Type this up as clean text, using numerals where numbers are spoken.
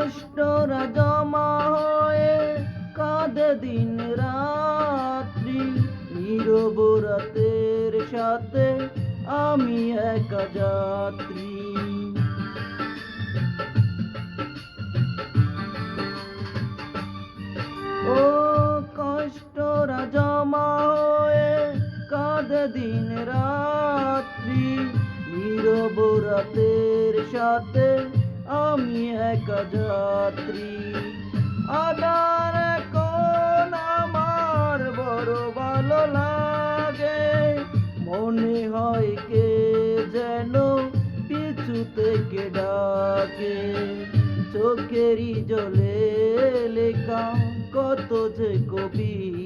কষ্টরা জমা হয়ে কাঁদে দিন রাত্রি, নীরব রাতের সাথে আমি একা যাত্রী। ও কষ্টরা জমা হয়ে কাঁদে দিন রাত্রি, নীরব রাতের সাথে আমি একা যাত্রী। আধার এখন আমার বড় ভালো লাগে, মনে হয় কে যেন পিছু থেকে ডাকে। চোখেরই জলে লেখা কত যে কবিতা,